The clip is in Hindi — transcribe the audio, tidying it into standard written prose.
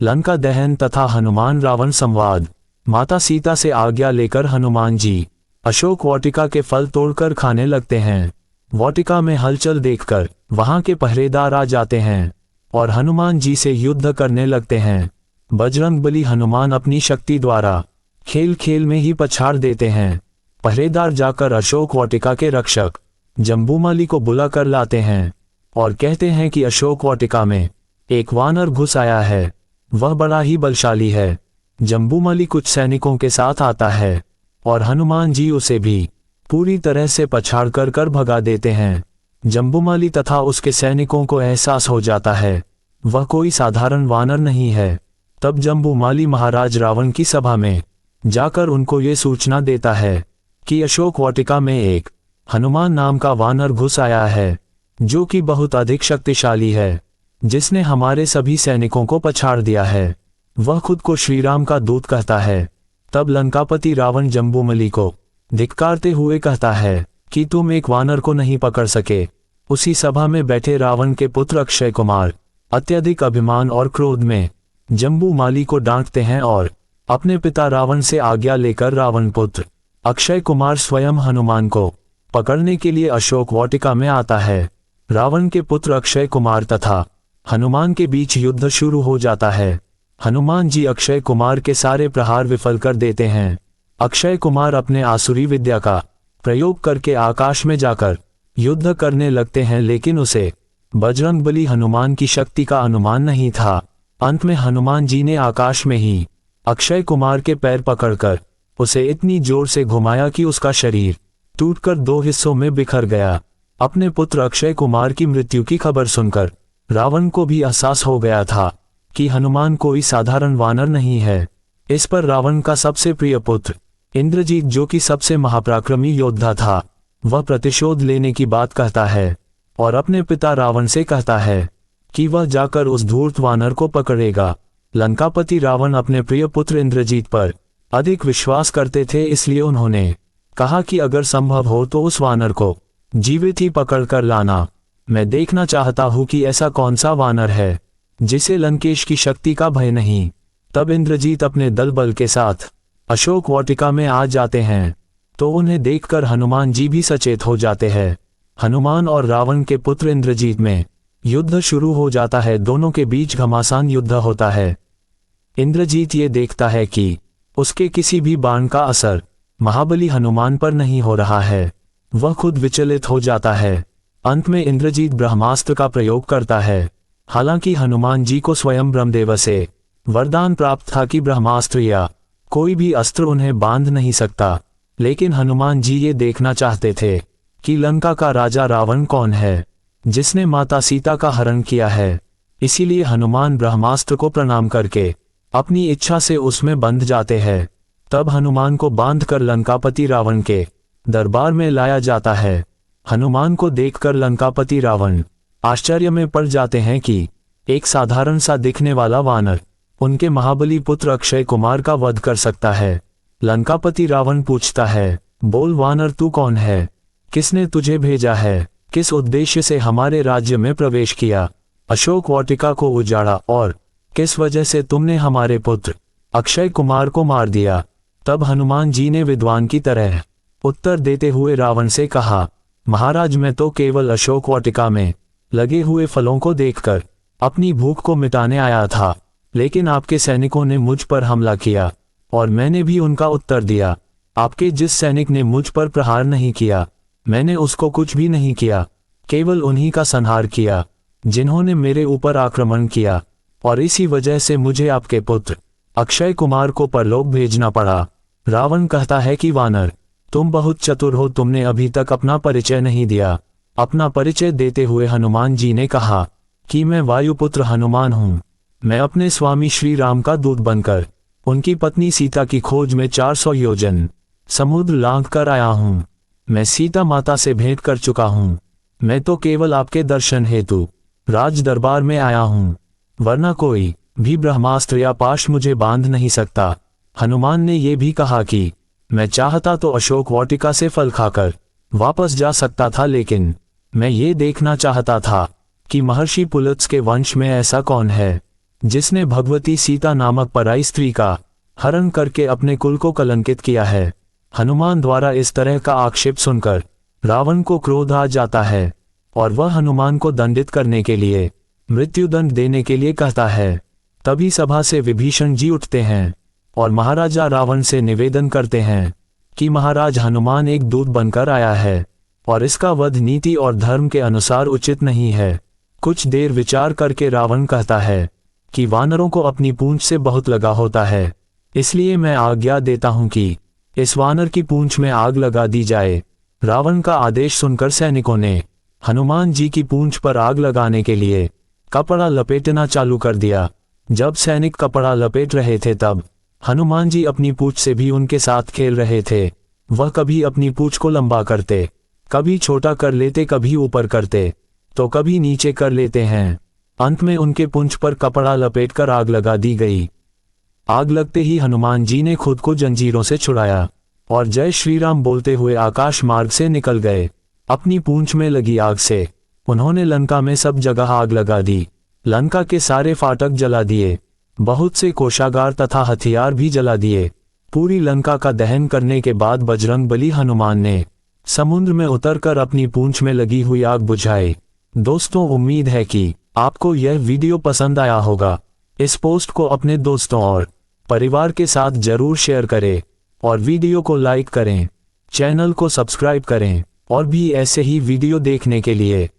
लंका दहन तथा हनुमान रावण संवाद। माता सीता से आज्ञा लेकर हनुमान जी अशोक वाटिका के फल तोड़कर खाने लगते हैं। वाटिका में हलचल देखकर वहां के पहरेदार आ जाते हैं और हनुमान जी से युद्ध करने लगते हैं। बजरंगबली हनुमान अपनी शक्ति द्वारा खेल खेल में ही पछाड़ देते हैं। पहरेदार जाकर अशोक वाटिका के रक्षक जम्बूमाली को बुला कर लाते हैं और कहते हैं कि अशोक वाटिका में एक वानर घुस आया है, वह बड़ा ही बलशाली है। जम्बूमाली कुछ सैनिकों के साथ आता है और हनुमान जी उसे भी पूरी तरह से पछाड़ कर भगा देते हैं। जम्बूमाली तथा उसके सैनिकों को एहसास हो जाता है वह कोई साधारण वानर नहीं है। तब जम्बूमाली महाराज रावण की सभा में जाकर उनको ये सूचना देता है कि अशोक वाटिका में एक हनुमान नाम का वानर घुस आया है जो कि बहुत अधिक शक्तिशाली है, जिसने हमारे सभी सैनिकों को पछाड़ दिया है। वह खुद को श्री राम का दूत कहता है। तब लंकापति रावण जम्बूमाली को धिक्कारते हुए कहता है कि तुम एक वानर को नहीं पकड़ सके। उसी सभा में बैठे रावण के पुत्र अक्षय कुमार अत्यधिक अभिमान और क्रोध में जम्बूमाली को डांटते हैं और अपने पिता रावण से आज्ञा लेकर रावण पुत्र अक्षय कुमार स्वयं हनुमान को पकड़ने के लिए अशोक वाटिका में आता है। रावण के पुत्र अक्षय कुमार तथा हनुमान के बीच युद्ध शुरू हो जाता है। हनुमान जी अक्षय कुमार के सारे प्रहार विफल कर देते हैं। अक्षय कुमार अपने आसुरी विद्या का प्रयोग करके आकाश में जाकर युद्ध करने लगते हैं, लेकिन उसे बजरंगबली हनुमान की शक्ति का अनुमान नहीं था। अंत में हनुमान जी ने आकाश में ही अक्षय कुमार के पैर पकड़कर उसे इतनी जोर से घुमाया कि उसका शरीर टूटकर 2 हिस्सों में बिखर गया। अपने पुत्र अक्षय कुमार की मृत्यु की खबर सुनकर रावण को भी एहसास हो गया था कि हनुमान कोई साधारण वानर नहीं है। इस पर रावण का सबसे प्रिय पुत्र इंद्रजीत, जो कि सबसे महापराक्रमी योद्धा था, वह प्रतिशोध लेने की बात कहता है और अपने पिता रावण से कहता है कि वह जाकर उस धूर्त वानर को पकड़ेगा। लंकापति रावण अपने प्रिय पुत्र इंद्रजीत पर अधिक विश्वास करते थे, इसलिए उन्होंने कहा कि अगर संभव हो तो उस वानर को जीवित ही पकड़ कर लाना। मैं देखना चाहता हूं कि ऐसा कौन सा वानर है जिसे लंकेश की शक्ति का भय नहीं। तब इंद्रजीत अपने दल बल के साथ अशोक वाटिका में आ जाते हैं तो उन्हें देखकर हनुमान जी भी सचेत हो जाते हैं। हनुमान और रावण के पुत्र इंद्रजीत में युद्ध शुरू हो जाता है। दोनों के बीच घमासान युद्ध होता है। इंद्रजीत ये देखता है कि उसके किसी भी बाण का असर महाबली हनुमान पर नहीं हो रहा है। वह खुद विचलित हो जाता है। अंत में इंद्रजीत ब्रह्मास्त्र का प्रयोग करता है। हालांकि हनुमान जी को स्वयं ब्रह्मदेव से वरदान प्राप्त था कि ब्रह्मास्त्र या कोई भी अस्त्र उन्हें बांध नहीं सकता, लेकिन हनुमान जी ये देखना चाहते थे कि लंका का राजा रावण कौन है जिसने माता सीता का हरण किया है। इसीलिए हनुमान ब्रह्मास्त्र को प्रणाम करके अपनी इच्छा से उसमें बंध जाते हैं। तब हनुमान को बांधकर लंकापति रावण के दरबार में लाया जाता है। हनुमान को देखकर लंकापति रावण आश्चर्य में पड़ जाते हैं कि एक साधारण सा दिखने वाला वानर उनके महाबली पुत्र अक्षय कुमार का वध कर सकता है। लंकापति रावण पूछता है, बोल वानर, तू कौन है? किसने तुझे भेजा है? किस उद्देश्य से हमारे राज्य में प्रवेश किया, अशोक वाटिका को उजाड़ा और किस वजह से तुमने हमारे पुत्र अक्षय कुमार को मार दिया? तब हनुमान जी ने विद्वान की तरह उत्तर देते हुए रावण से कहा, महाराज, मैं तो केवल अशोक वाटिका में लगे हुए फलों को देखकर अपनी भूख को मिटाने आया था, लेकिन आपके सैनिकों ने मुझ पर हमला किया और मैंने भी उनका उत्तर दिया। आपके जिस सैनिक ने मुझ पर प्रहार नहीं किया, मैंने उसको कुछ भी नहीं किया, केवल उन्हीं का संहार किया जिन्होंने मेरे ऊपर आक्रमण किया, और इसी वजह से मुझे आपके पुत्र अक्षय कुमार को परलोक भेजना पड़ा। रावण कहता है कि वानर, तुम बहुत चतुर हो, तुमने अभी तक अपना परिचय नहीं दिया। अपना परिचय देते हुए हनुमान जी ने कहा कि मैं वायुपुत्र हनुमान हूँ। मैं अपने स्वामी श्री राम का दूत बनकर उनकी पत्नी सीता की खोज में 400 योजन समुद्र लांघ कर आया हूँ। मैं सीता माता से भेंट कर चुका हूँ। मैं तो केवल आपके दर्शन हेतु राज दरबार में आया हूँ, वरना कोई भी ब्रह्मास्त्र या पाश मुझे बांध नहीं सकता। हनुमान ने यह भी कहा कि मैं चाहता तो अशोक वाटिका से फल खाकर वापस जा सकता था, लेकिन मैं ये देखना चाहता था कि महर्षि पुलत्स के वंश में ऐसा कौन है जिसने भगवती सीता नामक पराई स्त्री का हरण करके अपने कुल को कलंकित किया है। हनुमान द्वारा इस तरह का आक्षेप सुनकर रावण को क्रोध आ जाता है और वह हनुमान को दंडित करने के लिए मृत्युदंड देने के लिए कहता है। तभी सभा से विभीषण जी उठते हैं और महाराजा रावण से निवेदन करते हैं कि महाराज, हनुमान एक दूत बनकर आया है और इसका वध नीति और धर्म के अनुसार उचित नहीं है। कुछ देर विचार करके रावण कहता है कि वानरों को अपनी पूंछ से बहुत लगा होता है, इसलिए मैं आज्ञा देता हूं कि इस वानर की पूंछ में आग लगा दी जाए। रावण का आदेश सुनकर सैनिकों ने हनुमान जी की पूंछ पर आग लगाने के लिए कपड़ा लपेटना चालू कर दिया। जब सैनिक कपड़ा लपेट रहे थे तब हनुमान जी अपनी पूंछ से भी उनके साथ खेल रहे थे। वह कभी अपनी पूंछ को लंबा करते, कभी छोटा कर लेते, कभी ऊपर करते तो कभी नीचे कर लेते हैं। अंत में उनके पूंछ पर कपड़ा लपेटकर आग लगा दी गई। आग लगते ही हनुमान जी ने खुद को जंजीरों से छुड़ाया और जय श्री राम बोलते हुए आकाश मार्ग से निकल गए। अपनी पूंछ में लगी आग से उन्होंने लंका में सब जगह आग लगा दी। लंका के सारे फाटक जला दिए, बहुत से कोषागार तथा हथियार भी जला दिए। पूरी लंका का दहन करने के बाद बजरंगबली हनुमान ने समुद्र में उतरकर अपनी पूंछ में लगी हुई आग बुझाई। दोस्तों, उम्मीद है कि आपको यह वीडियो पसंद आया होगा। इस पोस्ट को अपने दोस्तों और परिवार के साथ जरूर शेयर करें और वीडियो को लाइक करें, चैनल को सब्सक्राइब करें और भी ऐसे ही वीडियो देखने के लिए